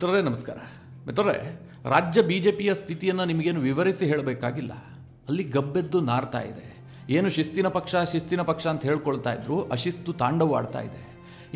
ಮಿತ್ರರೇ ನಮಸ್ಕಾರ. ಮಿತ್ರರೇ, ರಾಜ್ಯ ಬಿಜೆಪಿಯ ಸ್ಥಿತಿಯನ್ನು ನಿಮಗೇನು ವಿವರಿಸಿ ಹೇಳಬೇಕಾಗಿಲ್ಲ. ಅಲ್ಲಿ ಗಬ್ಬೆದ್ದು ನಾರ್ತಾ ಇದೆ. ಏನು ಶಿಸ್ತಿನ ಪಕ್ಷ ಅಂತ ಹೇಳ್ಕೊಳ್ತಾ ಇದ್ರು, ಅಶಿಸ್ತು ತಾಂಡವಾಡ್ತಾ ಇದೆ.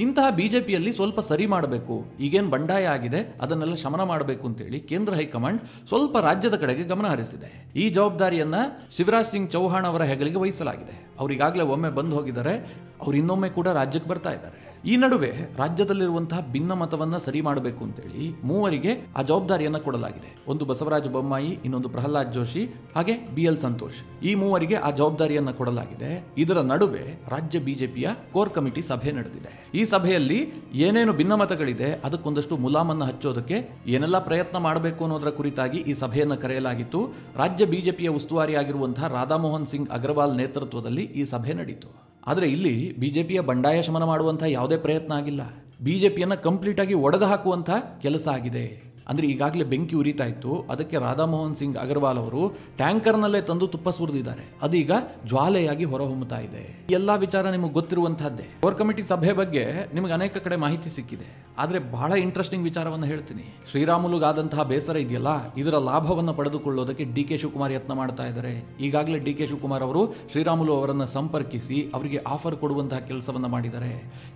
ಇಂತಹ ಬಿಜೆಪಿಯಲ್ಲಿ ಸ್ವಲ್ಪ ಸರಿ ಮಾಡಬೇಕು, ಈಗೇನು ಬಂಡಾಯ ಆಗಿದೆ ಅದನ್ನೆಲ್ಲ ಶಮನ ಮಾಡಬೇಕು ಅಂತೇಳಿ ಕೇಂದ್ರ ಹೈಕಮಾಂಡ್ ಸ್ವಲ್ಪ ರಾಜ್ಯದ ಕಡೆಗೆ ಗಮನ ಹರಿಸಿದೆ. ಈ ಜವಾಬ್ದಾರಿಯನ್ನ ಶಿವರಾಜ್ ಸಿಂಗ್ ಚೌಹಾಣ್ ಅವರ ಹೆಗಲಿಗೆ ವಹಿಸಲಾಗಿದೆ. ಅವರಿಗಾಗಲೇ ಒಮ್ಮೆ ಬಂದು ಹೋಗಿದ್ದಾರೆ, ಅವ್ರು ಇನ್ನೊಮ್ಮೆ ಕೂಡ ರಾಜ್ಯಕ್ಕೆ ಬರ್ತಾ ಇದ್ದಾರೆ. ಈ ನಡುವೆ ರಾಜ್ಯದಲ್ಲಿರುವಂತಹ ಭಿನ್ನಮತವನ್ನ ಸರಿ ಮಾಡಬೇಕು ಅಂತೇಳಿ ಮೂವರಿಗೆ ಆ ಜವಾಬ್ದಾರಿಯನ್ನ ಕೊಡಲಾಗಿದೆ. ಒಂದು ಬಸವರಾಜ ಬೊಮ್ಮಾಯಿ, ಇನ್ನೊಂದು ಪ್ರಹ್ಲಾದ್ ಜೋಶಿ, ಹಾಗೆ BL ಸಂತೋಷ್. ಈ ಮೂವರಿಗೆ ಆ ಜವಾಬ್ದಾರಿಯನ್ನ ಕೊಡಲಾಗಿದೆ. ಇದರ ನಡುವೆ ರಾಜ್ಯ ಬಿಜೆಪಿಯ ಕೋರ್ ಕಮಿಟಿ ಸಭೆ ನಡೆದಿದೆ. ಈ ಸಭೆಯಲ್ಲಿ ಏನೇನು ಭಿನ್ನಮತಗಳಿದೆ ಅದಕ್ಕೊಂದಷ್ಟು ಮುಲಾಮನ್ನ ಹಚ್ಚೋದಕ್ಕೆ ಏನೆಲ್ಲ ಪ್ರಯತ್ನ ಮಾಡಬೇಕು ಅನ್ನೋದರ ಕುರಿತಾಗಿ ಈ ಸಭೆಯನ್ನು ಕರೆಯಲಾಗಿತ್ತು. ರಾಜ್ಯ ಬಿಜೆಪಿಯ ಉಸ್ತುವಾರಿ ಆಗಿರುವಂತಹ ರಾಧಾಮೋಹನ್ ಸಿಂಗ್ ಅಗರ್ವಾಲ್ ನೇತೃತ್ವದಲ್ಲಿ ಈ ಸಭೆ ನಡೆಯಿತು. ಆದರೆ ಇಲ್ಲಿ ಬಿಜೆಪಿಯ ಬಂಡಾಯ ಶಮನ ಮಾಡುವಂತಹ ಯಾವುದೇ ಪ್ರಯತ್ನ ಆಗಿಲ್ಲ. ಬಿಜೆಪಿಯನ್ನು ಕಂಪ್ಲೀಟ್ ಆಗಿ ಒಡೆದು ಹಾಕುವಂತಹ ಕೆಲಸ ಆಗಿದೆ. ಅಂದ್ರೆ ಈಗಾಗಲೇ ಬೆಂಕಿ ಉರಿತಾ ಇತ್ತು, ಅದಕ್ಕೆ ರಾಧಾಮೋಹನ್ ಸಿಂಗ್ ಅಗರ್ವಾಲ್ ಅವರು ಟ್ಯಾಂಕರ್ನಲ್ಲೇ ತಂದು ತುಪ್ಪ ಸುರಿದಿದ್ದಾರೆ. ಅದೀಗ ಜ್ವಾಲೆಯಾಗಿ ಹೊರಹೊಮ್ಮುತ್ತಾ ಇದೆ. ಎಲ್ಲಾ ವಿಚಾರ ನಿಮಗೆ ಗೊತ್ತಿರುವಂತಹದ್ದೇ. ಕೋರ್ ಕಮಿಟಿ ಸಭೆ ಬಗ್ಗೆ ನಿಮಗೆ ಅನೇಕ ಕಡೆ ಮಾಹಿತಿ ಸಿಕ್ಕಿದೆ. ಆದ್ರೆ ಬಹಳ ಇಂಟ್ರೆಸ್ಟಿಂಗ್ ವಿಚಾರವನ್ನು ಹೇಳ್ತೀನಿ. ಶ್ರೀರಾಮುಲುಗಾದಂತಹ ಬೇಸರ ಇದೆಯಲ್ಲ, ಇದರ ಲಾಭವನ್ನು ಪಡೆದುಕೊಳ್ಳೋದಕ್ಕೆ DK ಶಿವಕುಮಾರ್ ಯತ್ನ ಮಾಡ್ತಾ ಇದ್ದಾರೆ. ಈಗಾಗಲೇ DK ಶಿವಕುಮಾರ್ ಅವರು ಶ್ರೀರಾಮುಲು ಅವರನ್ನು ಸಂಪರ್ಕಿಸಿ ಅವರಿಗೆ ಆಫರ್ ಕೊಡುವಂತಹ ಕೆಲಸವನ್ನ ಮಾಡಿದ್ದಾರೆ.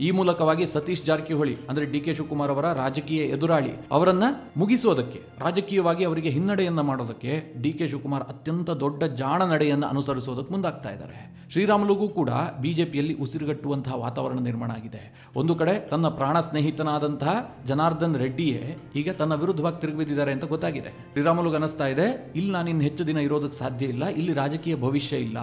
ಈ ಮೂಲಕವಾಗಿ ಸತೀಶ್ ಜಾರಕಿಹೊಳಿ ಅಂದ್ರೆ DK ಶಿವಕುಮಾರ್ ಅವರ ರಾಜಕೀಯ ಎದುರಾಳಿ ಅವರನ್ನ ಮುಗಿಸೋದಕ್ಕೆ, ರಾಜಕೀಯವಾಗಿ ಅವರಿಗೆ ಹಿನ್ನಡೆಯನ್ನ ಮಾಡೋದಕ್ಕೆ DK ಶಿವಕುಮಾರ್ ಅತ್ಯಂತ ದೊಡ್ಡ ಜಾಣ ನಡೆಯನ್ನು ಅನುಸರಿಸೋದಕ್ಕೆ ಮುಂದಾಗ್ತಾ ಇದ್ದಾರೆ. ಶ್ರೀರಾಮುಲುಗೂ ಕೂಡ ಬಿಜೆಪಿಯಲ್ಲಿ ಉಸಿರುಗಟ್ಟುವಂತಹ ವಾತಾವರಣ ನಿರ್ಮಾಣ ಆಗಿದೆ. ಒಂದು ಕಡೆ ತನ್ನ ಪ್ರಾಣ ಸ್ನೇಹಿತನಾದಂತಹ ಜನಾರ್ದನ್ ರೆಡ್ಡಿಯೇ ಈಗ ತನ್ನ ವಿರುದ್ಧವಾಗಿ ತಿರುಗಿಬಿದ್ದಿದ್ದಾರೆ ಅಂತ ಗೊತ್ತಾಗಿದೆ. ಶ್ರೀರಾಮುಲುಗೆ ಅನಿಸ್ತಾ ಇದೆ, ಇಲ್ಲಿ ನಾನು ಇನ್ನು ಹೆಚ್ಚು ದಿನ ಇರೋದಕ್ಕೆ ಸಾಧ್ಯ ಇಲ್ಲ, ಇಲ್ಲಿ ರಾಜಕೀಯ ಭವಿಷ್ಯ ಇಲ್ಲ,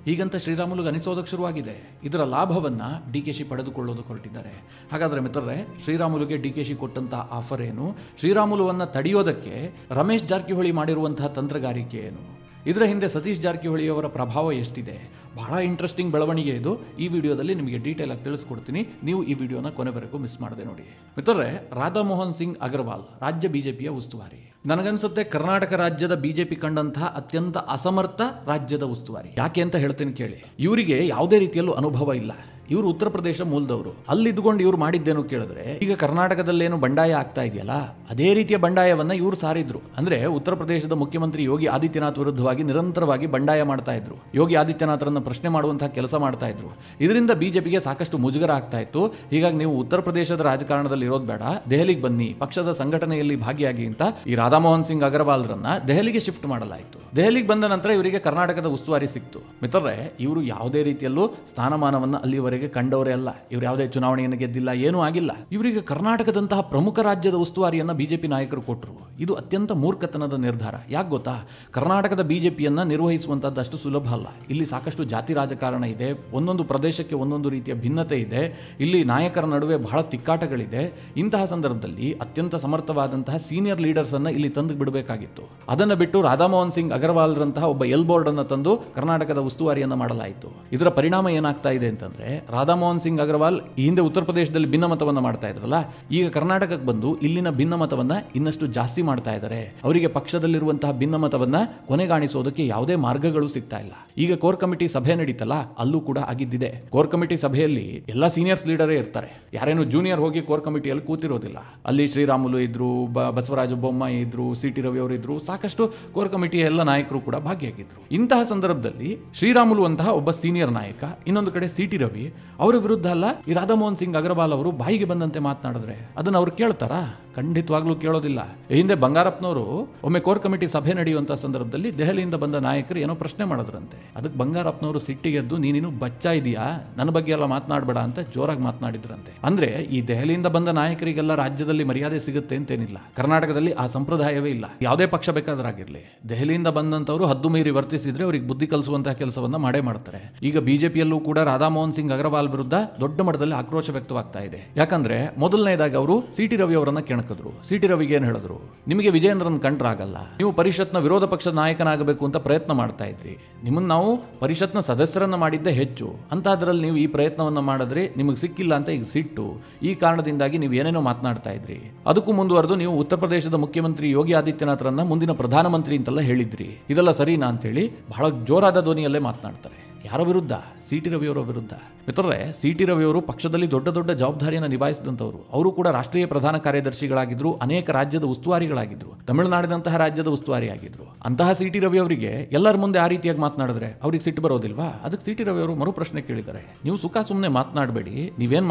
ಹೀಗಂತ ಶ್ರೀರಾಮುಲುಗೆ ಅನಿಸೋದಕ್ಕೆ ಶುರುವಾಗಿದೆ. ಇದರ ಲಾಭವನ್ನ DKಶಿ ಪಡೆದುಕೊಳ್ಳೋದಕ್ಕೆ ಹೊರಟಿದ್ದಾರೆ. ಹಾಗಾದ್ರೆ ಮಿತ್ರರೇ, ಶ್ರೀರಾಮುಲುಗೆ DKಶಿ ಕೊಟ್ಟಂತಹ ಆಫರ್ ಏನು? ಶ್ರೀರಾಮುಲುವನ್ನ ತಡೆಯೋದಕ್ಕೆ ರಮೇಶ್ ಜಾರಕಿಹೊಳಿ ಮಾಡಿರುವಂತಹ ತಂತ್ರಗಾರಿಕೆ ಏನು? ಇದರ ಹಿಂದೆ ಸತೀಶ್ ಜಾರಕಿಹೊಳಿ ಅವರ ಪ್ರಭಾವ ಎಷ್ಟಿದೆ? ಬಹಳ ಇಂಟ್ರೆಸ್ಟಿಂಗ್ ಬೆಳವಣಿಗೆ ಇದು. ಈ ವಿಡಿಯೋದಲ್ಲಿ ನಿಮಗೆ ಡೀಟೇಲ್ ಆಗಿ ತಿಳಿಸ್ಕೊಡ್ತೀನಿ. ನೀವು ಈ ವಿಡಿಯೋನ ಕೊನೆವರೆಗೂ ಮಿಸ್ ಮಾಡದೆ ನೋಡಿ. ಮಿತ್ರರೇ, ರಾಧಾಮೋಹನ್ ಸಿಂಗ್ ಅಗರ್ವಾಲ್ ರಾಜ್ಯ ಬಿಜೆಪಿಯ ಉಸ್ತುವಾರಿ. ನನಗನ್ಸುತ್ತೆ ಕರ್ನಾಟಕ ರಾಜ್ಯದ ಬಿಜೆಪಿ ಕಂಡಂತಹ ಅತ್ಯಂತ ಅಸಮರ್ಥ ರಾಜ್ಯದ ಉಸ್ತುವಾರಿ. ಯಾಕೆ ಅಂತ ಹೇಳ್ತೀನಿ ಕೇಳಿ. ಇವರಿಗೆ ಯಾವುದೇ ರೀತಿಯಲ್ಲೂ ಅನುಭವ ಇಲ್ಲ. ಇವರು ಉತ್ತರ ಪ್ರದೇಶ ಮೂಲದವರು. ಅಲ್ಲಿದ್ದುಕೊಂಡು ಇವ್ರು ಮಾಡಿದ್ದೇನು ಕೇಳಿದ್ರೆ, ಈಗ ಕರ್ನಾಟಕದಲ್ಲೇನು ಬಂಡಾಯ ಆಗ್ತಾ ಇದೆಯಲ್ಲ, ಅದೇ ರೀತಿಯ ಬಂಡಾಯವನ್ನ ಇವರು ಸಾರಿದ್ರು. ಅಂದ್ರೆ ಉತ್ತರ ಪ್ರದೇಶದ ಮುಖ್ಯಮಂತ್ರಿ ಯೋಗಿ ಆದಿತ್ಯನಾಥ್ ವಿರುದ್ಧವಾಗಿ ನಿರಂತರವಾಗಿ ಬಂಡಾಯ ಮಾಡ್ತಾ ಇದ್ರು. ಯೋಗಿ ಆದಿತ್ಯನಾಥರನ್ನ ಪ್ರಶ್ನೆ ಮಾಡುವಂತಹ ಕೆಲಸ ಮಾಡ್ತಾ ಇದ್ರು. ಇದರಿಂದ ಬಿಜೆಪಿಗೆ ಸಾಕಷ್ಟು ಮುಜುಗರ ಆಗ್ತಾ ಇತ್ತು. ಹೀಗಾಗಿ ನೀವು ಉತ್ತರ ಪ್ರದೇಶದ ರಾಜಕಾರಣದಲ್ಲಿ ಇರೋದು ಬೇಡ, ದೆಹಲಿಗೆ ಬನ್ನಿ, ಪಕ್ಷದ ಸಂಘಟನೆಯಲ್ಲಿ ಭಾಗಿಯಾಗಿ ಅಂತ ಈ ರಾಧಾಮೋಹನ್ ಸಿಂಗ್ ಅಗರ್ವಾಲ್ರನ್ನ ದೆಹಲಿಗೆ ಶಿಫ್ಟ್ ಮಾಡಲಾಯಿತು. ದೆಹಲಿಗೆ ಬಂದ ನಂತರ ಇವರಿಗೆ ಕರ್ನಾಟಕದ ಉಸ್ತುವಾರಿ ಸಿಕ್ತು. ಮಿತ್ರರೇ, ಇವರು ಯಾವುದೇ ರೀತಿಯಲ್ಲೂ ಸ್ಥಾನಮಾನವನ್ನ ಅಲ್ಲಿವರೆಗೆ ಕಂಡವರೇ ಅಲ್ಲ. ಇವರು ಯಾವುದೇ ಚುನಾವಣೆಯನ್ನು ಗೆದ್ದಿಲ್ಲ, ಏನೂ ಆಗಿಲ್ಲ. ಇವರಿಗೆ ಕರ್ನಾಟಕದಂತಹ ಪ್ರಮುಖ ರಾಜ್ಯದ ಉಸ್ತುವಾರಿಯನ್ನ ಬಿಜೆಪಿ ನಾಯಕರು ಕೊಟ್ಟರು. ಇದು ಅತ್ಯಂತ ಮೂರ್ಖತನದ ನಿರ್ಧಾರ. ಯಾಕೆ ಗೊತ್ತಾ? ಕರ್ನಾಟಕದ ಬಿಜೆಪಿಯನ್ನ ನಿರ್ವಹಿಸುವಂತದ್ದು ಅಷ್ಟು ಸುಲಭ ಅಲ್ಲ. ಇಲ್ಲಿ ಸಾಕಷ್ಟು ಜಾತಿ ರಾಜಕಾರಣ ಇದೆ. ಒಂದೊಂದು ಪ್ರದೇಶಕ್ಕೆ ಒಂದೊಂದು ರೀತಿಯ ಭಿನ್ನತೆ ಇದೆ. ಇಲ್ಲಿ ನಾಯಕರ ನಡುವೆ ಬಹಳ ತಿಕ್ಕಾಟಗಳಿದೆ. ಇಂತಹ ಸಂದರ್ಭದಲ್ಲಿ ಅತ್ಯಂತ ಸಮರ್ಥವಾದಂತಹ ಸೀನಿಯರ್ ಲೀಡರ್ಸ್ ಅನ್ನ ಇಲ್ಲಿ ತಂದು ಬಿಡಬೇಕಾಗಿತ್ತು. ಅದನ್ನ ಬಿಟ್ಟು ರಾಧಾಮೋಹನ್ ಸಿಂಗ್ ಅಗರ್ವಾಲ್ ರಂತಹ ಒಬ್ಬ ಬೋರ್ಡ್ ಅನ್ನು ತಂದು ಕರ್ನಾಟಕದ ಉಸ್ತುವಾರಿಯನ್ನ ಮಾಡಲಾಯಿತು. ಇದರ ಪರಿಣಾಮ ಏನಾಗ್ತಾ ಇದೆ ಅಂತಂದ್ರೆ, ರಾಧಾಮೋಹನ್ ಸಿಂಗ್ ಅಗರ್ವಾಲ್ ಈ ಹಿಂದೆ ಉತ್ತರ ಪ್ರದೇಶದಲ್ಲಿ ಭಿನ್ನಮತವನ್ನ ಮಾಡ್ತಾ ಇದ್ರಲ್ಲ, ಈಗ ಕರ್ನಾಟಕಕ್ಕೆ ಬಂದು ಇಲ್ಲಿನ ಭಿನ್ನಮತವನ್ನ ಇನ್ನಷ್ಟು ಜಾಸ್ತಿ ಮಾಡ್ತಾ ಇದ್ದಾರೆ. ಅವರಿಗೆ ಪಕ್ಷದಲ್ಲಿರುವಂತಹ ಭಿನ್ನಮತವನ್ನ ಕೊನೆಗಾಣಿಸೋದಕ್ಕೆ ಯಾವುದೇ ಮಾರ್ಗಗಳು ಸಿಗ್ತಾ ಇಲ್ಲ. ಈಗ ಕೋರ್ ಕಮಿಟಿ ಸಭೆ ನಡೀತಲ್ಲ, ಅಲ್ಲೂ ಕೂಡ ಆಗಿದ್ದಿದೆ. ಕೋರ್ ಕಮಿಟಿ ಸಭೆಯಲ್ಲಿ ಎಲ್ಲ ಸೀನಿಯರ್ಸ್ ಲೀಡರೇ ಇರ್ತಾರೆ. ಯಾರೇನು ಜೂನಿಯರ್ ಹೋಗಿ ಕೋರ್ ಕಮಿಟಿಯಲ್ಲಿ ಕೂತಿರೋದಿಲ್ಲ. ಅಲ್ಲಿ ಶ್ರೀರಾಮುಲು ಇದ್ರು, ಬಸವರಾಜ ಬೊಮ್ಮಾಯಿ ಇದ್ರು, CT ರವಿ ಅವರು ಇದ್ರು, ಸಾಕಷ್ಟು ಕೋರ್ ಕಮಿಟಿಯ ಎಲ್ಲ ನಾಯಕರು ಕೂಡ ಭಾಗಿಯಾಗಿದ್ರು. ಇಂತಹ ಸಂದರ್ಭದಲ್ಲಿ ಶ್ರೀರಾಮುಲು ಅಂತಹ ಒಬ್ಬ ಸೀನಿಯರ್ ನಾಯಕ, ಇನ್ನೊಂದು ಕಡೆ CT ರವಿ ಅವರ ವಿರುದ್ಧ ಅಲ್ಲ ಈ ರಾಧಾಮೋಹನ್ ಸಿಂಗ್ ಅಗರ್ವಾಲ್ ಅವರು ಬಾಯಿಗೆ ಬಂದಂತೆ ಮಾತನಾಡಿದ್ರೆ ಅದನ್ನ ಅವ್ರು ಕೇಳ್ತಾರಾ? ಖಂಡಿತವಾಗ್ಲೂ ಕೇಳೋದಿಲ್ಲ. ಹಿಂದೆ ಬಂಗಾರಪ್ಪನವರು ಒಮ್ಮೆ ಕೋರ್ ಕಮಿಟಿ ಸಭೆ ನಡೆಯುವಂತಹ ಸಂದರ್ಭದಲ್ಲಿ ದೆಹಲಿಯಿಂದ ಬಂದ ನಾಯಕರು ಏನೋ ಪ್ರಶ್ನೆ ಮಾಡಿದ್ರಂತೆ. ಅದಕ್ಕೆ ಬಂಗಾರಪ್ಪನವರು ಸಿಟ್ಟಿಗೆದ್ದು, ನೀನು ಬಚ್ಚ ಇದೆಯಾ, ನನ್ನ ಬಗ್ಗೆ ಎಲ್ಲ ಮಾತನಾಡಬೇಡ ಅಂತ ಜೋರಾಗಿ ಮಾತನಾಡಿದ್ರಂತೆ. ಅಂದ್ರೆ ಈ ದೆಹಲಿಯಿಂದ ಬಂದ ನಾಯಕರಿಗೆಲ್ಲ ರಾಜ್ಯದಲ್ಲಿ ಮರ್ಯಾದೆ ಸಿಗುತ್ತೆ ಅಂತೇನಿಲ್ಲ. ಕರ್ನಾಟಕದಲ್ಲಿ ಆ ಸಂಪ್ರದಾಯವೇ ಇಲ್ಲ. ಯಾವುದೇ ಪಕ್ಷ ಬೇಕಾದ್ರಾಗಿರ್ಲಿ, ದೆಹಲಿಯಿಂದ ಬಂದಂತವರು ಹದ್ದು ಮೀರಿ ವರ್ತಿಸಿದ್ರೆ ಅವರಿಗೆ ಬುದ್ಧಿ ಕಲಿಸುವಂತಹ ಕೆಲಸವನ್ನ ಮಾಡೇ ಮಾಡ್ತಾರೆ. ಈಗ ಬಿಜೆಪಿಯಲ್ಲೂ ಕೂಡ ರಾಧಾಮೋಹನ್ ಸಿಂಗ್ ಅಗರ್ವಾಲ್ ವಿರುದ್ಧ ದೊಡ್ಡ ಮಟ್ಟದಲ್ಲಿ ಆಕ್ರೋಶ ವ್ಯಕ್ತವಾಗ್ತಾ ಇದೆ. ಯಾಕಂದ್ರೆ ಮೊದಲನೇದಾಗಿ ಅವರು CT ರವಿ ಅವರನ್ನ ಕೆಣಕಿದ್ರು. CT ರವಿಗೆ ಏನ್ ಹೇಳಿದ್ರು? ನಿಮಗೆ ವಿಜಯೇಂದ್ರನ್ ಕಂಡ್ರಾಗಲ್ಲ, ನೀವು ಪರಿಷತ್ನ ವಿರೋಧ ಪಕ್ಷದ ನಾಯಕನಾಗಬೇಕು ಅಂತ ಪ್ರಯತ್ನ ಮಾಡ್ತಾ ಇದ್ರಿ, ನಿಮ್ಮನ್ನ ನಾವು ಪರಿಷತ್ನ ಸದಸ್ಯರನ್ನ ಮಾಡಿದ್ದೇ ಹೆಚ್ಚು, ಅಂತಹದ್ರಲ್ಲಿ ನೀವು ಈ ಪ್ರಯತ್ನವನ್ನ ಮಾಡಿದ್ರೆ ನಿಮಗೆ ಸಿಕ್ಕಿಲ್ಲ ಅಂತ ಈಗ ಸಿಟ್ಟು. ಈ ಕಾರಣದಿಂದಾಗಿ ನೀವು ಏನೇನೋ ಮಾತನಾಡ್ತಾ ಇದ್ರಿ. ಅದಕ್ಕೂ ಮುಂದುವರೆದು ನೀವು ಉತ್ತರ ಪ್ರದೇಶದ ಮುಖ್ಯಮಂತ್ರಿ ಯೋಗಿ ಆದಿತ್ಯನಾಥರನ್ನ ಮುಂದಿನ ಪ್ರಧಾನಮಂತ್ರಿ ಅಂತೆಲ್ಲ ಹೇಳಿದ್ರಿ. ಇದೆಲ್ಲ ಸರಿನಾ ಅಂತೇಳಿ ಬಹಳ ಜೋರಾದ ಧ್ವನಿಯಲ್ಲೇ ಮಾತನಾಡ್ತಾರೆ. ಯಾರ ವಿರುದ್ಧ? CT ರವಿಯವರ ವಿರುದ್ಧ. ಮಿತ್ರರೇ, ಸಿ ಟಿ ರವಿ ಅವರು ಪಕ್ಷದಲ್ಲಿ ದೊಡ್ಡ ದೊಡ್ಡ ಜವಾಬ್ದಾರಿಯನ್ನು ನಿಭಾಯಿಸಿದಂಥವ್ರು. ಅವರು ಕೂಡ ರಾಷ್ಟ್ರೀಯ ಪ್ರಧಾನ ಕಾರ್ಯದರ್ಶಿಗಳಾಗಿದ್ರು, ಅನೇಕ ರಾಜ್ಯದ ಉಸ್ತುವಾರಿಗಳಾಗಿದ್ರು, ತಮಿಳುನಾಡಿನಂತಹ ರಾಜ್ಯದ ಉಸ್ತುವಾರಿ ಆಗಿದ್ರು. ಅಂತಹ ಸಿ ಟಿ ರವಿ ಅವರಿಗೆ ಎಲ್ಲರ ಮುಂದೆ ಆ ರೀತಿಯಾಗಿ ಮಾತನಾಡಿದ್ರೆ ಅವ್ರಿಗೆ ಸಿಟ್ಟು ಬರೋದಿಲ್ವಾ? ಅದಕ್ಕೆ ಸಿ ಟಿ ರವಿ ಅವರು ಮರು ಪ್ರಶ್ನೆ ಕೇಳಿದ್ದಾರೆ. ನೀವು ಸುಖ ಸುಮ್ಮನೆ ಮಾತನಾಡಬೇಡಿ, ನೀವೇನ್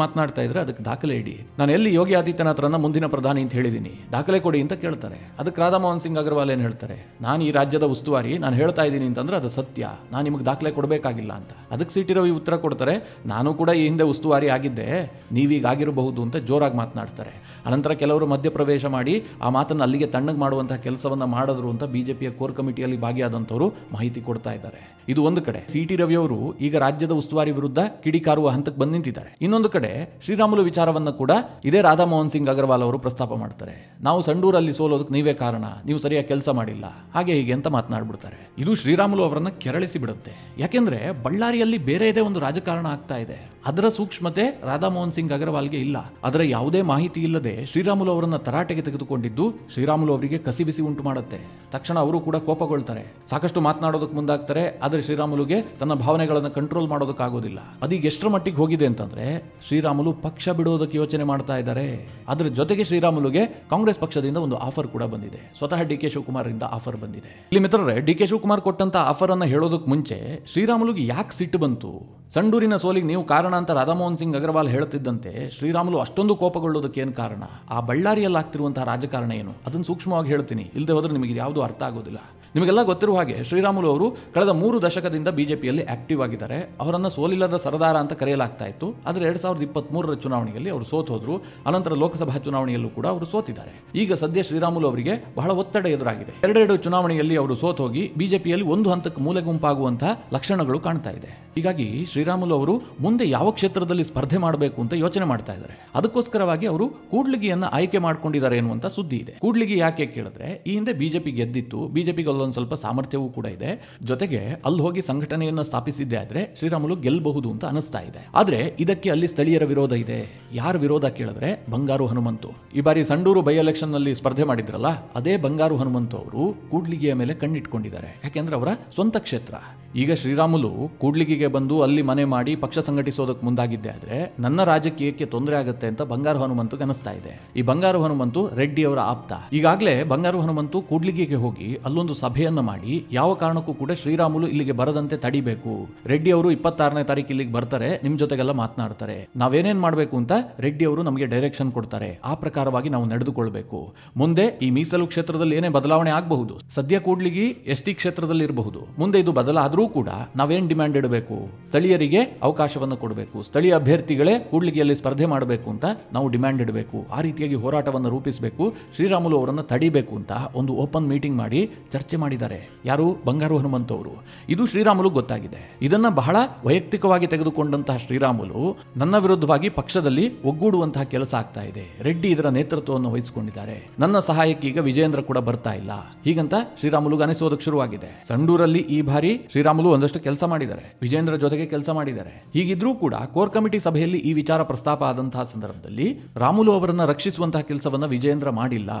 ಮಾತನಾಡ್ತಾ ಇದ್ರೆ ಅದಕ್ಕೆ ದಾಖಲೆ ಇಡಿ. ನಾನು ಎಲ್ಲಿ ಯೋಗಿ ಆದಿತ್ಯನಾಥ್ರನ್ನ ಮುಂದಿನ ಪ್ರಧಾನಿ ಅಂತ ಹೇಳಿದ್ದೀನಿ, ದಾಖಲೆ ಕೊಡಿ ಅಂತ ಕೇಳ್ತಾರೆ. ಅದಕ್ಕೆ ರಾಧಾ ಮೋಹನ್ ಸಿಂಗ್ ಅಗರ್ವಾಲ್ ಏನ್ ಹೇಳ್ತಾರೆ, ನಾನು ಈ ರಾಜ್ಯದ ಉಸ್ತುವಾರಿ, ನಾನು ಹೇಳ್ತಾ ಇದ್ದೀನಿ ಅಂತಂದ್ರೆ ಅದು ಸತ್ಯ, ನಾನು ನಿಮಗೆ ದಾಖಲೆ ಕೊಡಬೇಕಾಗಿಲ್ಲ ಅಂತ. ಅದಕ್ಕೆ ಸಿ ಟಿ ರವಿ ಉತ್ತರ ಕೊಡ್ತಾರೆ, ನಾನು ಕೂಡ ಈ ಹಿಂದೆ ಉಸ್ತುವಾರಿ ಆಗಿದ್ದೆ, ನೀವೀಗ ಆಗಿರಬಹುದು ಅಂತ ಜೋರಾಗಿ ಮಾತನಾಡ್ತಾರೆ. ಅನಂತರ ಕೆಲವರು ಮಧ್ಯಪ್ರವೇಶ ಮಾಡಿ ಆ ಮಾತನ್ನು ಅಲ್ಲಿಗೆ ತಣ್ಣಗೆ ಮಾಡುವಂತಹ ಕೆಲಸವನ್ನ ಮಾಡಿದ್ರು ಅಂತ ಬಿಜೆಪಿಯ ಕೋರ್ ಕಮಿಟಿಯಲ್ಲಿ ಭಾಗಿಯಾದಂಥವರು ಮಾಹಿತಿ ಕೊಡ್ತಾ ಇದ್ದಾರೆ. ಇದು ಒಂದು ಕಡೆ. ಸಿ ಟಿ ರವಿ ಅವರು ಈಗ ರಾಜ್ಯದ ಉಸ್ತುವಾರಿ ವಿರುದ್ಧ ಕಿಡಿಕಾರುವ ಹಂತಕ್ಕೆ ಬಂದು ನಿಂತಿದ್ದಾರೆ. ಇನ್ನೊಂದು ಕಡೆ ಶ್ರೀರಾಮುಲು ವಿಚಾರವನ್ನು ಕೂಡ ಇದೇ ರಾಧಾ ಮೋಹನ್ ಸಿಂಗ್ ಅಗರ್ವಾಲ್ ಅವರು ಪ್ರಸ್ತಾಪ ಮಾಡ್ತಾರೆ. ನಾವು ಸಂಡೂರಲ್ಲಿ ಸೋಲೋದಕ್ಕೆ ನೀವೇ ಕಾರಣ, ನೀವು ಸರಿಯಾಗಿ ಕೆಲಸ ಮಾಡಿಲ್ಲ, ಹಾಗೆ ಹೀಗೆ ಅಂತ ಮಾತನಾಡ್ಬಿಡ್ತಾರೆ. ಇದು ಶ್ರೀರಾಮುಲು ಅವರನ್ನ ಕೆರಳಿಸಿ ಬಿಡುತ್ತೆ. ಯಾಕೆಂದ್ರೆ ಬಳ್ಳಾರಿಯಲ್ಲಿ ಬೇರೆದೇ ಒಂದು ರಾಜಕಾರಣ ಆಗ್ತಾ ಇದೆ. ಅದರ ಸೂಕ್ಷ್ಮತೆ ರಾಧಾ ಮೋಹನ್ ಸಿಂಗ್ ಅಗರ್ವಾಲ್ಗೆ ಇಲ್ಲ. ಅದರ ಯಾವುದೇ ಮಾಹಿತಿ ಇಲ್ಲದೆ ಶ್ರೀರಾಮುಲು ಅವರನ್ನ ತರಾಟೆಗೆ ತೆಗೆದುಕೊಂಡಿದ್ದು ಶ್ರೀರಾಮುಲು ಅವರಿಗೆ ಕಸಿಬಿಸಿ ಉಂಟು ಮಾಡುತ್ತೆ. ತಕ್ಷಣ ಅವರು ಕೂಡ ಕೋಪಗೊಳ್ತಾರೆ, ಸಾಕಷ್ಟು ಮಾತನಾಡೋದಕ್ಕೆ ಮುಂದಾಗ್ತಾರೆ. ಆದರೆ ಶ್ರೀರಾಮುಲುಗೆ ತನ್ನ ಭಾವನೆಗಳನ್ನು ಕಂಟ್ರೋಲ್ ಮಾಡೋದಕ್ಕಾಗೋದಿಲ್ಲ. ಅದೀಗ ಎಷ್ಟರ ಮಟ್ಟಿಗೆ ಹೋಗಿದೆ ಅಂತಂದ್ರೆ ಶ್ರೀರಾಮುಲು ಪಕ್ಷ ಬಿಡೋದಕ್ಕೆ ಯೋಚನೆ ಮಾಡ್ತಾ ಇದ್ದಾರೆ. ಅದರ ಜೊತೆಗೆ ಶ್ರೀರಾಮುಲುಗೆ ಕಾಂಗ್ರೆಸ್ ಪಕ್ಷದಿಂದ ಒಂದು ಆಫರ್ ಕೂಡ ಬಂದಿದೆ. ಸ್ವತಃ ಡಿ ಕೆ ಶಿವಕುಮಾರ್ ಇಂದ ಆಫರ್ ಬಂದಿದೆ. ಇಲ್ಲಿ ಮಿತ್ರರೇ, ಡಿ ಕೆ ಶಿವಕುಮಾರ್ ಕೊಟ್ಟಂತ ಆಫರ್ ಅನ್ನ ಹೇಳೋದಕ್ಕೆ ಮುಂಚೆ ಶ್ರೀರಾಮುಲುಗೆ ಯಾಕೆ ಸಿಟ್ಟು ಬಂತು? ಸಂಡೂರಿನ ಸೋಲಿಗೆ ನೀವು ಕಾರಣ ಅಂತ ರಾಧಾ ಮೋಹನ್ ಸಿಂಗ್ ಅಗರ್ವಾಲ್ ಹೇಳುತ್ತಿದ್ದಂತೆ ಶ್ರೀರಾಮುಲು ಅಷ್ಟೊಂದು ಕೋಪಗೊಳ್ಳೋದಕ್ಕೆ ಏನು ಕಾರಣ? ಆ ಬಳ್ಳಾರಿಯಲ್ಲಿ ಆಗ್ತಿರುವಂತಹ ರಾಜಕಾರಣ ಏನು? ಅದನ್ನು ಸೂಕ್ಷ್ಮವಾಗಿ ಹೇಳ್ತೀನಿ, ಇಲ್ಲದೆ ಹೋದ್ರೆ ನಿಮಗೆ ಯಾವುದು ಅರ್ಥ ಆಗೋದಿಲ್ಲ. ನಿಮಗೆಲ್ಲ ಗೊತ್ತಿರುವ ಹಾಗೆ ಶ್ರೀರಾಮುಲು ಅವರು ಕಳೆದ 3 ದಶಕದಿಂದ ಬಿಜೆಪಿಯಲ್ಲಿ ಆಕ್ಟಿವ್ ಆಗಿದ್ದಾರೆ. ಅವರನ್ನು ಸೋಲಿಲ್ಲದ ಸರದಾರ ಅಂತ ಕರೆಯಲಾಗ್ತಾ ಇತ್ತು. ಆದರೆ 2023ರ ಚುನಾವಣೆಯಲ್ಲಿ ಅವರು ಸೋತ್ ಹೋದ್ರು. ಅನಂತರ ಲೋಕಸಭಾ ಚುನಾವಣೆಯಲ್ಲೂ ಕೂಡ ಅವರು ಸೋತಿದ್ದಾರೆ. ಈಗ ಸದ್ಯ ಶ್ರೀರಾಮುಲು ಅವರಿಗೆ ಬಹಳ ಒತ್ತಡ ಎದುರಾಗಿದೆ. ಎರಡೆರಡು ಚುನಾವಣೆಯಲ್ಲಿ ಅವರು ಸೋತ್ ಹೋಗಿ ಬಿಜೆಪಿಯಲ್ಲಿ ಒಂದು ಹಂತಕ್ಕೆ ಮೂಲೆ ಗುಂಪಾಗುವಂತಹ ಲಕ್ಷಣಗಳು ಕಾಣ್ತಾ ಇದೆ. ಹೀಗಾಗಿ ಶ್ರೀರಾಮುಲು ಅವರು ಮುಂದೆ ಯಾವ ಕ್ಷೇತ್ರದಲ್ಲಿ ಸ್ಪರ್ಧೆ ಮಾಡಬೇಕು ಅಂತ ಯೋಚನೆ ಮಾಡ್ತಾ ಇದ್ದಾರೆ. ಅದಕ್ಕೋಸ್ಕರವಾಗಿ ಅವರು ಕೂಡ್ಲಿಗಿಯನ್ನ ಆಯ್ಕೆ ಮಾಡ್ಕೊಂಡಿದ್ದಾರೆ ಎನ್ನುವಂತ ಸುದ್ದಿ ಇದೆ. ಕೂಡ್ಲಿಗಿ ಯಾಕೆ ಕೇಳಿದ್ರೆ, ಈ ಹಿಂದೆ ಬಿಜೆಪಿ ಗೆದ್ದಿತ್ತು, ಬಿಜೆಪಿಗೆ ಅಲ್ಲೊಂದು ಸ್ವಲ್ಪ ಸಾಮರ್ಥ್ಯವೂ ಕೂಡ ಇದೆ, ಜೊತೆಗೆ ಅಲ್ಲಿ ಹೋಗಿ ಸಂಘಟನೆಯನ್ನ ಸ್ಥಾಪಿಸಿದ್ದೆ ಆದ್ರೆ ಶ್ರೀರಾಮುಲು ಗೆಲ್ಲಬಹುದು ಅಂತ ಅನಿಸ್ತಾ ಇದೆ. ಆದ್ರೆ ಇದಕ್ಕೆ ಅಲ್ಲಿ ಸ್ಥಳೀಯರ ವಿರೋಧ ಇದೆ. ಯಾರ ವಿರೋಧ ಕೇಳಿದ್ರೆ ಬಂಗಾರು ಹನುಮಂತು. ಈ ಬಾರಿ ಸಂಡೂರು ಬೈ ಎಲೆಕ್ಷನ್ ನಲ್ಲಿ ಸ್ಪರ್ಧೆ ಮಾಡಿದ್ರಲ್ಲ, ಅದೇ ಬಂಗಾರು ಹನುಮಂತು ಅವರು ಕೂಡ್ಲಿಗಿಯ ಮೇಲೆ ಕಣ್ಣಿಟ್ಕೊಂಡಿದ್ದಾರೆ. ಯಾಕೆಂದ್ರೆ ಅವರ ಸ್ವಂತ ಕ್ಷೇತ್ರ. ಈಗ ಶ್ರೀರಾಮುಲು ಕೂಡ್ಲಿಗಿಗೆ ಬಂದು ಅಲ್ಲಿ ಮನೆ ಮಾಡಿ ಪಕ್ಷ ಸಂಘಟಿಸೋದಕ್ಕೆ ಮುಂದಾಗಿದ್ದೆ ಆದ್ರೆ ನನ್ನ ರಾಜಕೀಯಕ್ಕೆ ತೊಂದರೆ ಆಗುತ್ತೆ ಅಂತ ಬಂಗಾರು ಹನುಮಂತು ಅನಿಸ್ತಾ ಇದೆ. ಈ ಬಂಗಾರು ಹನುಮಂತು ರೆಡ್ಡಿ ಅವರ ಆಪ್ತ. ಈಗಾಗಲೇ ಬಂಗಾರು ಹನುಮಂತು ಕೂಡ್ಲಿಗಿಗೆ ಹೋಗಿ ಅಲ್ಲೊಂದು ಸಭೆಯನ್ನ ಮಾಡಿ ಯಾವ ಕಾರಣಕ್ಕೂ ಕೂಡ ಶ್ರೀರಾಮುಲು ಇಲ್ಲಿಗೆ ಬರದಂತೆ ತಡಿಬೇಕು, ರೆಡ್ಡಿ ಅವರು 26ನೇ ತಾರೀಕು ಇಲ್ಲಿಗೆ ಬರ್ತಾರೆ, ನಿಮ್ ಜೊತೆಗೆಲ್ಲ ಮಾತನಾಡ್ತಾರೆ, ನಾವೇನೇನ್ ಮಾಡಬೇಕು ಅಂತ ರೆಡ್ಡಿ ಅವರು ನಮಗೆ ಡೈರೆಕ್ಷನ್ ಕೊಡ್ತಾರೆ, ಆ ಪ್ರಕಾರವಾಗಿ ನಾವು ನಡೆದುಕೊಳ್ಬೇಕು. ಮುಂದೆ ಈ ಮೀಸಲು ಕ್ಷೇತ್ರದಲ್ಲಿ ಏನೇ ಬದಲಾವಣೆ ಆಗಬಹುದು. ಸದ್ಯ ಕೂಡ್ಲಿಗಿ ಎಸ್ಟಿ ಕ್ಷೇತ್ರದಲ್ಲಿ ಇರಬಹುದು, ಮುಂದೆ ಇದು ಬದಲಾದರೂ ಕೂಡ ನಾವೇನ್ ಡಿಮ್ಯಾಂಡ್ ಇಡಬೇಕು, ಸ್ಥಳೀಯರಿಗೆ ಅವಕಾಶವನ್ನು ಕೊಡಬೇಕು, ಸ್ಥಳೀಯ ಅಭ್ಯರ್ಥಿಗಳೇ ಕೂಡ್ಲಿಗಿಯಲ್ಲಿ ಸ್ಪರ್ಧೆ ಮಾಡಬೇಕು ಅಂತ ನಾವು ಡಿಮ್ಯಾಂಡ್ ಇಡಬೇಕು. ಆ ರೀತಿಯಾಗಿ ಹೋರಾಟವನ್ನು ರೂಪಿಸಬೇಕು, ಶ್ರೀರಾಮುಲು ಅವರನ್ನು ತಡಿಬೇಕು ಅಂತ ಒಂದು ಓಪನ್ ಮೀಟಿಂಗ್ ಮಾಡಿ ಚರ್ಚೆ ಮಾಡಿದ್ದಾರೆ. ಯಾರು? ಬಂಗಾರು ಹನುಮಂತು ಅವರು. ಇದು ಶ್ರೀರಾಮುಲು ಗೊತ್ತಾಗಿದೆ. ಇದನ್ನ ಬಹಳ ವೈಯಕ್ತಿಕವಾಗಿ ತೆಗೆದುಕೊಂಡಂತಹ ಶ್ರೀರಾಮುಲು ನನ್ನ ವಿರುದ್ಧವಾಗಿ ಪಕ್ಷದಲ್ಲಿ ಒಗ್ಗೂಡುವಂತಹ ಕೆಲಸ ಆಗ್ತಾ ಇದೆ, ರೆಡ್ಡಿ ಇದರ ನೇತೃತ್ವವನ್ನು ವಹಿಸಿಕೊಂಡಿದ್ದಾರೆ, ನನ್ನ ಸಹಾಯಕ್ಕೆ ಈಗ ವಿಜೇಂದ್ರ ಕೂಡ ಬರ್ತಾ ಇಲ್ಲ, ಹೀಗಂತ ಶ್ರೀರಾಮುಲು ಅನಿಸೋದಕ್ಕೆ ಶುರುವಾಗಿದೆ. ಸಂಡೂರಲ್ಲಿ ಈ ಬಾರಿ ಶ್ರೀರಾಮುಲು ಒಂದಷ್ಟು ಕೆಲಸ ಮಾಡಿದ್ದಾರೆ, ವಿಜೇಂದ್ರ ಜೊತೆಗೆ ಕೆಲಸ ಮಾಡಿದ್ದಾರೆ. ಹೀಗಿದ್ರೂ ಕೂಡ ಕೋರ್ ಕಮಿಟಿ ಸಭೆಯಲ್ಲಿ ಈ ವಿಚಾರ ಪ್ರಸ್ತಾಪ ಆದಂತಹ ಸಂದರ್ಭದಲ್ಲಿ ರಾಮುಲು ಅವರನ್ನ ರಕ್ಷಿಸುವಂತಹ ಕೆಲಸವನ್ನ ವಿಜೇಂದ್ರ ಮಾಡಿಲ್ಲ.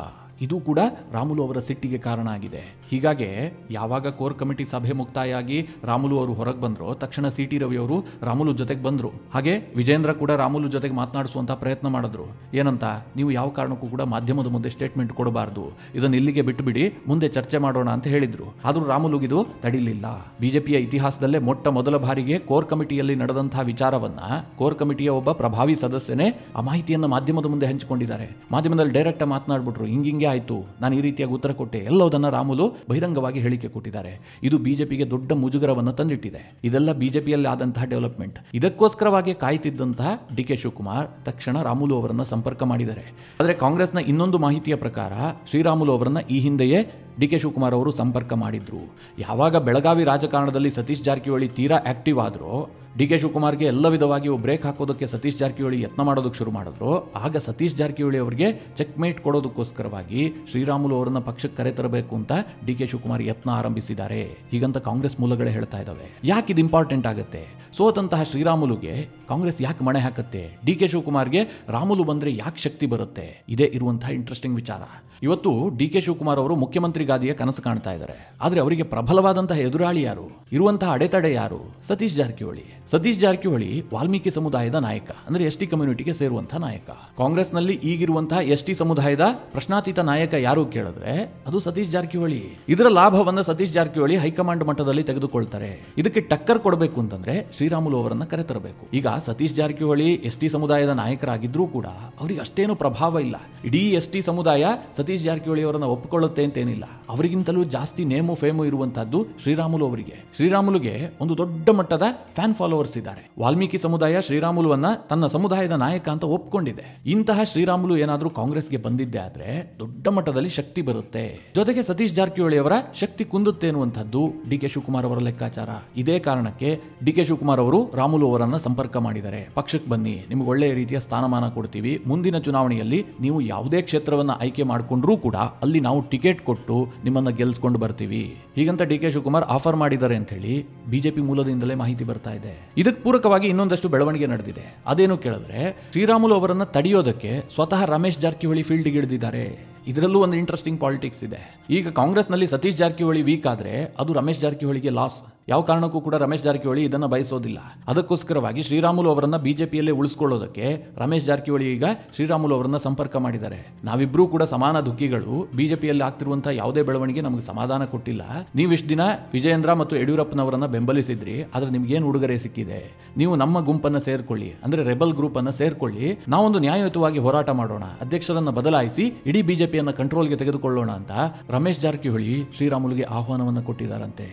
ಇದು ಕೂಡ ರಾಮುಲು ಅವರ ಸಿಟ್ಟಿಗೆ ಕಾರಣ ಆಗಿದೆ. ಹೀಗಾಗಿ ಯಾವಾಗ ಕೋರ್ ಕಮಿಟಿ ಸಭೆ ಮುಕ್ತಾಯ ಆಗಿ ರಾಮುಲು ಅವರು ಹೊರಗೆ ಬಂದ್ರು, ತಕ್ಷಣ ಸಿ ಟಿ ರವಿ ಅವರು ರಾಮುಲು ಜೊತೆಗೆ ಬಂದ್ರು. ಹಾಗೆ ವಿಜೇಂದ್ರ ಕೂಡ ರಾಮುಲು ಜೊತೆಗೆ ಮಾತನಾಡಿಸುವಂತಹ ಪ್ರಯತ್ನ ಮಾಡಿದ್ರು. ಏನಂತ, ನೀವು ಯಾವ ಕಾರಣಕ್ಕೂ ಕೂಡ ಮಾಧ್ಯಮದ ಮುಂದೆ ಸ್ಟೇಟ್ಮೆಂಟ್ ಕೊಡಬಾರದು, ಇದನ್ನು ಇಲ್ಲಿಗೆ ಬಿಟ್ಟು ಬಿಡಿ, ಮುಂದೆ ಚರ್ಚೆ ಮಾಡೋಣ ಅಂತ ಹೇಳಿದ್ರು. ಆದ್ರೂ ರಾಮುಲುಗಿದು ತಡಿಲಿಲ್ಲ. ಬಿಜೆಪಿಯ ಇತಿಹಾಸದಲ್ಲೇ ಮೊಟ್ಟ ಮೊದಲ ಬಾರಿಗೆ ಕೋರ್ ಕಮಿಟಿಯಲ್ಲಿ ನಡೆದಂತಹ ವಿಚಾರವನ್ನ ಕೋರ್ ಕಮಿಟಿಯ ಒಬ್ಬ ಪ್ರಭಾವಿ ಸದಸ್ಯನೇ ಆ ಮಾಹಿತಿಯನ್ನ ಮಾಧ್ಯಮದ ಮುಂದೆ ಹಂಚಿಕೊಂಡಿದ್ದಾರೆ. ಮಾಧ್ಯಮದಲ್ಲಿ ಡೈರೆಕ್ಟ್ ಮಾತನಾಡ್ಬಿಟ್ರು, ಹಿಂಗೆ ಆಯ್ತು, ನಾನು ಈ ರೀತಿಯಾಗಿ ಉತ್ತರ ಕೊಟ್ಟೆ, ಎಲ್ಲದನ್ನ ರಾಮುಲು ಬಹಿರಂಗವಾಗಿ ಹೇಳಿಕೆ ಕೊಟ್ಟಿದ್ದಾರೆ. ಇದು ಬಿಜೆಪಿಗೆ ದೊಡ್ಡ ಮುಜುಗರವನ್ನು ತಂದಿಟ್ಟಿದೆ. ಇದೆಲ್ಲ ಬಿಜೆಪಿಯಲ್ಲಿ ಆದಂತಹ ಡೆವಲಪ್ಮೆಂಟ್. ಇದಕ್ಕೋಸ್ಕರವಾಗಿ ಕಾಯ್ತಿದ್ದಂತಹ ಡಿ ಕೆ ಶಿವಕುಮಾರ್ ತಕ್ಷಣ ರಾಮುಲು ಅವರನ್ನ ಸಂಪರ್ಕ ಮಾಡಿದ್ದಾರೆ. ಆದರೆ ಕಾಂಗ್ರೆಸ್ನ ಇನ್ನೊಂದು ಮಾಹಿತಿಯ ಪ್ರಕಾರ ಶ್ರೀರಾಮುಲು ಅವರನ್ನ ಈ ಹಿಂದೆಯೇ ಡಿ ಕೆ ಶಿವಕುಮಾರ್ ಅವರು ಸಂಪರ್ಕ ಮಾಡಿದ್ರು. ಯಾವಾಗ ಬೆಳಗಾವಿ ರಾಜಕಾರಣದಲ್ಲಿ ಸತೀಶ್ ಜಾರಕಿಹೊಳಿ ತೀರಾ ಆಕ್ಟಿವ್ ಆದ್ರೋ, ಡಿ ಕೆ ಶಿವಕುಮಾರ್ಗೆ ಎಲ್ಲ ವಿಧವಾಗಿ ಬ್ರೇಕ್ ಹಾಕೋದಕ್ಕೆ ಸತೀಶ್ ಜಾರಕಿಹೊಳಿ ಯತ್ನ ಮಾಡೋದಕ್ಕೆ ಶುರು ಮಾಡಿದ್ರು. ಆಗ ಸತೀಶ್ ಜಾರಕಿಹೊಳಿ ಅವರಿಗೆ ಚೆಕ್ ಮೇಟ್ ಕೊಡೋದಕ್ಕೋಸ್ಕರವಾಗಿ ಶ್ರೀರಾಮುಲು ಅವರನ್ನ ಪಕ್ಷಕ್ಕೆ ಕರೆತರಬೇಕು ಅಂತ ಡಿ ಕೆ ಶಿವಕುಮಾರ್ ಯತ್ನ ಆರಂಭಿಸಿದ್ದಾರೆ. ಹೀಗಂತ ಕಾಂಗ್ರೆಸ್ ಮೂಲಗಳೇ ಹೇಳ್ತಾ ಇದ್ದಾವೆ. ಯಾಕೆ ಇದು ಇಂಪಾರ್ಟೆಂಟ್ ಆಗುತ್ತೆ? ಸೋತಂತಹ ಶ್ರೀರಾಮುಲುಗೆ ಕಾಂಗ್ರೆಸ್ ಯಾಕೆ ಮಣೆ ಹಾಕತ್ತೆ, ಡಿ ಕೆ ಶಿವಕುಮಾರ್ಗೆ ರಾಮುಲು ಬಂದ್ರೆ ಯಾಕೆ ಶಕ್ತಿ ಬರುತ್ತೆ, ಇದೇ ಇರುವಂತಹ ಇಂಟ್ರೆಸ್ಟಿಂಗ್ ವಿಚಾರ. ಇವತ್ತು ಡಿ ಕೆ ಶಿವಕುಮಾರ್ ಅವರು ಮುಖ್ಯಮಂತ್ರಿ ಗಾದಿಯ ಕನಸು ಕಾಣ್ತಾ ಇದ್ದಾರೆ. ಆದರೆ ಅವರಿಗೆ ಪ್ರಬಲವಾದಂತಹ ಎದುರಾಳಿ ಯಾರು, ಇರುವಂತಹ ಅಡೆತಡೆ ಯಾರು? ಸತೀಶ್ ಜಾರಕಿಹೊಳಿ. ಸತೀಶ್ ಜಾರಕಿಹೊಳಿ ವಾಲ್ಮೀಕಿ ಸಮುದಾಯದ ನಾಯಕ, ಅಂದ್ರೆ ಎಸ್ ಟಿ ಕಮ್ಯುನಿಟಿಗೆ ಸೇರುವಂತಹ ನಾಯಕ. ಕಾಂಗ್ರೆಸ್ನಲ್ಲಿ ಈಗಿರುವಂತಹ ಎಸ್ ಟಿ ಸಮುದಾಯದ ಪ್ರಶ್ನಾತೀತ ನಾಯಕ ಯಾರು ಕೇಳಿದ್ರೆ ಅದು ಸತೀಶ್ ಜಾರಕಿಹೊಳಿ. ಇದರ ಲಾಭವನ್ನ ಸತೀಶ್ ಜಾರಕಿಹೊಳಿ ಹೈಕಮಾಂಡ್ ಮಟ್ಟದಲ್ಲಿ ತೆಗೆದುಕೊಳ್ತಾರೆ. ಇದಕ್ಕೆ ಟಕ್ಕರ್ ಕೊಡಬೇಕು ಅಂತಂದ್ರೆ ಶ್ರೀರಾಮುಲು ಅವರನ್ನ ಕರೆತರಬೇಕು. ಈಗ ಸತೀಶ್ ಜಾರಕಿಹೊಳಿ ಎಸ್ ಟಿ ಸಮುದಾಯದ ನಾಯಕರಾಗಿದ್ರೂ ಕೂಡ ಅವರಿಗೆ ಅಷ್ಟೇನು ಪ್ರಭಾವ ಇಲ್ಲ. ಇಡೀ ಎಸ್ ಟಿ ಸಮುದಾಯ ಸತೀಶ್ ಜಾರಕಿಹೊಳಿ ಅವರನ್ನ ಒಪ್ಪಿಕೊಳ್ಳುತ್ತೆ ಅಂತೇನಿಲ್ಲ. ಅವರಿಗಿಂತಲೂ ಜಾಸ್ತಿ ನೇಮು ಫೇಮು ಇರುವಂತಹದ್ದು ಶ್ರೀರಾಮುಲು ಅವರಿಗೆ. ಶ್ರೀರಾಮುಲುಗೆ ಒಂದು ದೊಡ್ಡ ಮಟ್ಟದ ಫ್ಯಾನ್ ಫಾಲೋವರ್ಸ್ ಇದ್ದಾರೆ. ವಾಲ್ಮೀಕಿ ಸಮುದಾಯ ಶ್ರೀರಾಮುಲುವನ್ನ ತನ್ನ ಸಮುದಾಯದ ನಾಯಕ ಅಂತ ಒಪ್ಕೊಂಡಿದೆ. ಇಂತಹ ಶ್ರೀರಾಮುಲು ಏನಾದ್ರೂ ಕಾಂಗ್ರೆಸ್ಗೆ ಬಂದಿದ್ದೆ ಆದ್ರೆ ದೊಡ್ಡ ಮಟ್ಟದಲ್ಲಿ ಶಕ್ತಿ ಬರುತ್ತೆ. ಜೊತೆಗೆ ಸತೀಶ್ ಜಾರಕಿಹೊಳಿ ಅವರ ಶಕ್ತಿ ಕುಂದುತ್ತೆ ಅನ್ನುವಂಥದ್ದು ಡಿ ಕೆ ಶಿವಕುಮಾರ್ ಅವರ ಲೆಕ್ಕಾಚಾರ. ಇದೇ ಕಾರಣಕ್ಕೆ ಡಿ ಕೆ ಶಿವಕುಮಾರ್ ಅವರು ರಾಮುಲು ಅವರನ್ನ ಸಂಪರ್ಕ ಮಾಡಿದ್ದಾರೆ. ಪಕ್ಷಕ್ಕೆ ಬನ್ನಿ, ನಿಮ್ಗೆ ಒಳ್ಳೆಯ ರೀತಿಯ ಸ್ಥಾನಮಾನ ಕೊಡ್ತೀವಿ, ಮುಂದಿನ ಚುನಾವಣೆಯಲ್ಲಿ ನೀವು ಯಾವುದೇ ಕ್ಷೇತ್ರವನ್ನ ಆಯ್ಕೆ ಮಾಡಿಕೊಂಡ್ರೂ ಕೂಡ ಅಲ್ಲಿ ನಾವು ಟಿಕೆಟ್ ಕೊಟ್ಟು ನಿಮ್ಮನ್ನ ಗೆಲ್ಸ್ಕೊಂಡು ಬರ್ತೀವಿ, ಹೀಗಂತ ಡಿ ಕೆ ಶಿವಕುಮಾರ್ ಆಫರ್ ಮಾಡಿದ್ದಾರೆ ಅಂತ ಹೇಳಿ ಬಿಜೆಪಿ ಮೂಲದಿಂದಲೇ ಮಾಹಿತಿ ಬರ್ತಾ ಇದೆ. ಇದಕ್ಕೆ ಪೂರಕವಾಗಿ ಇನ್ನೊಂದಷ್ಟು ಬೆಳವಣಿಗೆ ನಡೆದಿದೆ. ಅದೇನು ಕೇಳಿದ್ರೆ ಶ್ರೀರಾಮುಲು ಅವರನ್ನ ತಡೆಯೋದಕ್ಕೆ ಸ್ವತಃ ರಮೇಶ್ ಜಾರಕಿಹೊಳಿ ಫೀಲ್ಡ್ಗೆ ಇಳಿದಿದ್ದಾರೆ. ಇದರಲ್ಲೂ ಒಂದು ಇಂಟ್ರೆಸ್ಟಿಂಗ್ ಪಾಲಿಟಿಕ್ಸ್ ಇದೆ. ಈಗ ಕಾಂಗ್ರೆಸ್ನಲ್ಲಿ ಸತೀಶ್ ಜಾರಕಿಹೊಳಿ ವೀಕ್ ಆದ್ರೆ ಅದು ರಮೇಶ್ ಜಾರಕಿಹೊಳಿಗೆ ಲಾಸ್. ಯಾವ ಕಾರಣಕ್ಕೂ ಕೂಡ ರಮೇಶ್ ಜಾರಕಿಹೊಳಿ ಇದನ್ನ ಬಯಸೋದಿಲ್ಲ. ಅದಕ್ಕೋಸ್ಕರವಾಗಿ ಶ್ರೀರಾಮುಲು ಅವರನ್ನ ಬಿಜೆಪಿಯಲ್ಲೇ ಉಳಿಸ್ಕೊಳ್ಳೋದಕ್ಕೆ ರಮೇಶ್ ಜಾರಕಿಹೊಳಿ ಈಗ ಶ್ರೀರಾಮುಲು ಅವರನ್ನ ಸಂಪರ್ಕ ಮಾಡಿದ್ದಾರೆ. ನಾವಿಬ್ರು ಕೂಡ ಸಮಾನ ದುಃಖಿಗಳು, ಬಿಜೆಪಿಯಲ್ಲಿ ಆಗ್ತಿರುವಂತಹ ಯಾವುದೇ ಬೆಳವಣಿಗೆ ನಮಗೆ ಸಮಾಧಾನ ಕೊಟ್ಟಿಲ್ಲ. ನೀವಿಷ್ಟು ದಿನ ವಿಜಯೇಂದ್ರ ಮತ್ತು ಯಡಿಯೂರಪ್ಪನವರನ್ನ ಬೆಂಬಲಿಸಿದ್ರಿ, ಆದ್ರೆ ನಿಮ್ಗೇನು ಉಡುಗೊರೆ ಸಿಕ್ಕಿದೆ? ನೀವು ನಮ್ಮ ಗುಂಪನ್ನ ಸೇರ್ಕೊಳ್ಳಿ, ಅಂದ್ರೆ ರೆಬಲ್ ಗ್ರೂಪ್ ಅನ್ನ ಸೇರ್ಕೊಳ್ಳಿ, ನಾವೊಂದು ನ್ಯಾಯಯುತವಾಗಿ ಹೋರಾಟ ಮಾಡೋಣ, ಅಧ್ಯಕ್ಷರನ್ನ ಬದಲಾಯಿಸಿ ಇಡೀ ಬಿಜೆಪಿಯನ್ನ ಕಂಟ್ರೋಲ್ಗೆ ತೆಗೆದುಕೊಳ್ಳೋಣ ಅಂತ ರಮೇಶ್ ಜಾರಕಿಹೊಳಿ ಶ್ರೀರಾಮುಲುಗೆ ಆಹ್ವಾನವನ್ನು ಕೊಟ್ಟಿದ್ದಾರಂತೆ.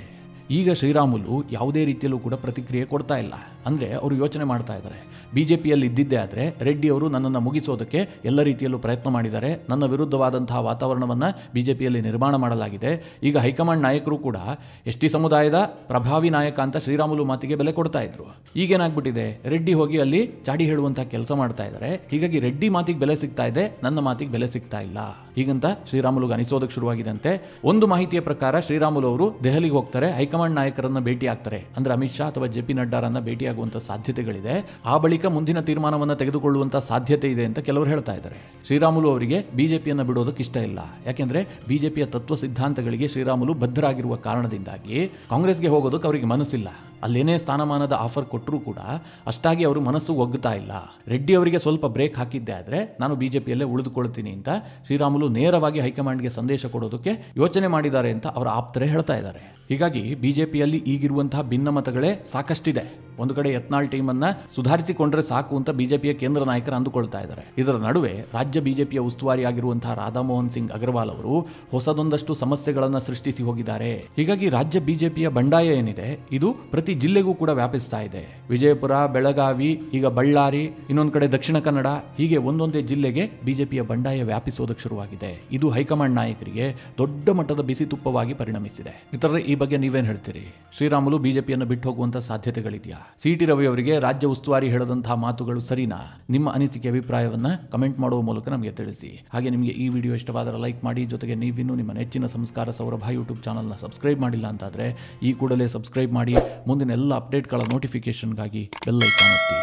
ಈಗ ಶ್ರೀರಾಮುಲು ಯಾವುದೇ ರೀತಿಯಲ್ಲೂ ಕೂಡ ಪ್ರತಿಕ್ರಿಯೆ ಕೊಡ್ತಾ ಇಲ್ಲ. ಅಂದರೆ ಅವರು ಯೋಚನೆ ಮಾಡ್ತಾ ಇದ್ದಾರೆ, ಬಿಜೆಪಿಯಲ್ಲಿ ಇದ್ದಿದ್ದೇ ಆದರೆ ರೆಡ್ಡಿ ಅವರು ನನ್ನನ್ನು ಮುಗಿಸೋದಕ್ಕೆ ಎಲ್ಲ ರೀತಿಯಲ್ಲೂ ಪ್ರಯತ್ನ ಮಾಡಿದ್ದಾರೆ, ನನ್ನ ವಿರುದ್ಧವಾದಂತಹ ವಾತಾವರಣವನ್ನು ಬಿಜೆಪಿಯಲ್ಲಿ ನಿರ್ಮಾಣ ಮಾಡಲಾಗಿದೆ. ಈಗ ಹೈಕಮಾಂಡ್ ನಾಯಕರು ಕೂಡ ಎಸ್ ಟಿ ಸಮುದಾಯದ ಪ್ರಭಾವಿ ನಾಯಕ ಅಂತ ಶ್ರೀರಾಮುಲು ಮಾತಿಗೆ ಬೆಲೆ ಕೊಡ್ತಾ ಇದ್ರು. ಈಗೇನಾಗ್ಬಿಟ್ಟಿದೆ, ರೆಡ್ಡಿ ಹೋಗಿ ಅಲ್ಲಿ ಚಾಡಿ ಹೇಳುವಂತಹ ಕೆಲಸ ಮಾಡ್ತಾ ಇದ್ದಾರೆ. ಹೀಗಾಗಿ ರೆಡ್ಡಿ ಮಾತಿಗೆ ಬೆಲೆ ಸಿಗ್ತಾ ಇದೆ, ನನ್ನ ಮಾತಿಗೆ ಬೆಲೆ ಸಿಗ್ತಾ ಇಲ್ಲ, ಹೀಗಂತ ಶ್ರೀರಾಮುಲುಗೆ ಅನಿಸೋದಕ್ಕೆ ಶುರುವಾಗಿದಂತೆ. ಒಂದು ಮಾಹಿತಿಯ ಪ್ರಕಾರ ಶ್ರೀರಾಮುಲು ಅವರು ದೆಹಲಿಗೆ ಹೋಗ್ತಾರೆ, ಹೈಕಮಾಂಡ್ ನಾಯಕರನ್ನ ಭೇಟಿ ಆಗ್ತಾರೆ. ಅಂದ್ರೆ ಅಮಿತ್ ಶಾ ಅಥವಾ ಜೆ ಪಿ ನಡ್ಡಾರನ್ನ ಭೇಟಿಯಾಗುವಂತಹ ಸಾಧ್ಯತೆಗಳಿದೆ. ಆ ಬಳಿಕ ಮುಂದಿನ ತೀರ್ಮಾನವನ್ನು ತೆಗೆದುಕೊಳ್ಳುವಂತಹ ಸಾಧ್ಯತೆ ಇದೆ ಅಂತ ಕೆಲವರು ಹೇಳ್ತಾ ಇದ್ದಾರೆ. ಶ್ರೀರಾಮುಲು ಅವರಿಗೆ ಬಿಜೆಪಿಯನ್ನು ಬಿಡೋದಕ್ಕೆ ಇಷ್ಟ ಇಲ್ಲ. ಯಾಕೆಂದ್ರೆ ಬಿಜೆಪಿಯ ತತ್ವ ಸಿದ್ಧಾಂತಗಳಿಗೆ ಶ್ರೀರಾಮುಲು ಬದ್ಧರಾಗಿರುವ ಕಾರಣದಿಂದಾಗಿ ಕಾಂಗ್ರೆಸ್ಗೆ ಹೋಗೋದಕ್ಕೆ ಅವರಿಗೆ ಮನಸ್ಸಿಲ್ಲ. ಅಲ್ಲೇನೇ ಸ್ಥಾನಮಾನದ ಆಫರ್ ಕೊಟ್ಟರೂ ಕೂಡ ಅಷ್ಟಾಗಿ ಅವರು ಮನಸ್ಸು ಒಗ್ಗುತ್ತಾ ಇಲ್ಲ. ರೆಡ್ಡಿ ಅವರಿಗೆ ಸ್ವಲ್ಪ ಬ್ರೇಕ್ ಹಾಕಿದ್ದೆ ಆದರೆ ನಾನು ಬಿಜೆಪಿಯಲ್ಲೇ ಉಳಿದುಕೊಳ್ತೀನಿ ಅಂತ ಶ್ರೀರಾಮುಲು ನೇರವಾಗಿ ಹೈಕಮಾಂಡ್ಗೆ ಸಂದೇಶ ಕೊಡೋದಕ್ಕೆ ಯೋಚನೆ ಮಾಡಿದ್ದಾರೆ ಅಂತ ಅವರ ಆಪ್ತರೇ ಹೇಳ್ತಾ ಇದ್ದಾರೆ. ಹೀಗಾಗಿ ಬಿಜೆಪಿಯಲ್ಲಿ ಈಗಿರುವಂತಹ ಭಿನ್ನಮತಗಳೇ ಸಾಕಷ್ಟಿದೆ. ಒಂದು ಕಡೆ ಯತ್ನಾಳ್ ಟೀಮ್ ಅನ್ನ ಸುಧಾರಿಸಿಕೊಂಡ್ರೆ ಸಾಕು ಅಂತ ಬಿಜೆಪಿಯ ಕೇಂದ್ರ ನಾಯಕರು ಅಂದುಕೊಳ್ತಾ ಇದ್ದಾರೆ. ಇದರ ನಡುವೆ ರಾಜ್ಯ ಬಿಜೆಪಿಯ ಉಸ್ತುವಾರಿ ಆಗಿರುವಂತಹ ರಾಧಾಮೋಹನ್ ಸಿಂಗ್ ಅಗರ್ವಾಲ್ ಅವರು ಹೊಸದೊಂದಷ್ಟು ಸಮಸ್ಯೆಗಳನ್ನು ಸೃಷ್ಟಿಸಿ ಹೋಗಿದ್ದಾರೆ. ಹೀಗಾಗಿ ರಾಜ್ಯ ಬಿಜೆಪಿಯ ಬಂಡಾಯ ಏನಿದೆ ಇದು ಪ್ರತಿ ಜಿಲ್ಲೆಗೂ ಕೂಡ ವ್ಯಾಪಿಸ್ತಾ ಇದೆ. ವಿಜಯಪುರ, ಬೆಳಗಾವಿ, ಈಗ ಬಳ್ಳಾರಿ, ಇನ್ನೊಂದು ಕಡೆ ದಕ್ಷಿಣ ಕನ್ನಡ, ಹೀಗೆ ಒಂದೊಂದೇ ಜಿಲ್ಲೆಗೆ ಬಿಜೆಪಿಯ ಬಂಡಾಯ ವ್ಯಾಪಿಸೋದಕ್ಕೆ ಶುರುವಾಗಿದೆ. ಇದು ಹೈಕಮಾಂಡ್ ನಾಯಕರಿಗೆ ದೊಡ್ಡ ಮಟ್ಟದ ಬಿಸಿ ತುಪ್ಪವಾಗಿ ಪರಿಣಮಿಸಿದೆ. ಇತರರೇ, ಈ ಬಗ್ಗೆ ನೀವೇನು ಹೇಳ್ತೀರಿ? ಶ್ರೀರಾಮುಲು ಬಿಜೆಪಿಯನ್ನು ಬಿಟ್ಟು ಹೋಗುವಂತಹ ಸಾಧ್ಯತೆಗಳಿದೆಯಾ? ಸಿ.ಟಿ. ರವಿ ಅವರಿಗೆ ರಾಜ್ಯ ಉಸ್ತುವಾರಿ ಹೇಳದಂತಹ ಮಾತುಗಳು ಸರಿನಾ? ನಿಮ್ಮ ಅನಿಸಿಕೆ, ಅಭಿಪ್ರಾಯವನ್ನ ಕಮೆಂಟ್ ಮಾಡುವ ಮೂಲಕ ನಮಗೆ ತಿಳಿಸಿ. ಹಾಗೆ ನಿಮಗೆ ಈ ವಿಡಿಯೋ ಇಷ್ಟವಾದರೆ ಲೈಕ್ ಮಾಡಿ. ಜೊತೆಗೆ ನೀವಿನ್ನೂ ನಿಮ್ಮ ನೆಚ್ಚಿನ ಸಂಸ್ಕಾರ ಸೌರಭ ಯೂಟ್ಯೂಬ್ ಚಾನಲ್ನ ಸಬ್ಸ್ಕ್ರೈಬ್ ಮಾಡಿಲ್ಲ ಅಂತಾದರೆ ಈ ಕೂಡಲೇ ಸಬ್ಸ್ಕ್ರೈಬ್ ಮಾಡಿ. ಮುಂದಿನ ಎಲ್ಲ ಅಪ್ಡೇಟ್ಗಳ ನೋಟಿಫಿಕೇಶನ್ಗಾಗಿ ಬೆಲ್ ಐಕಾನ್ ಒತ್ತಿ.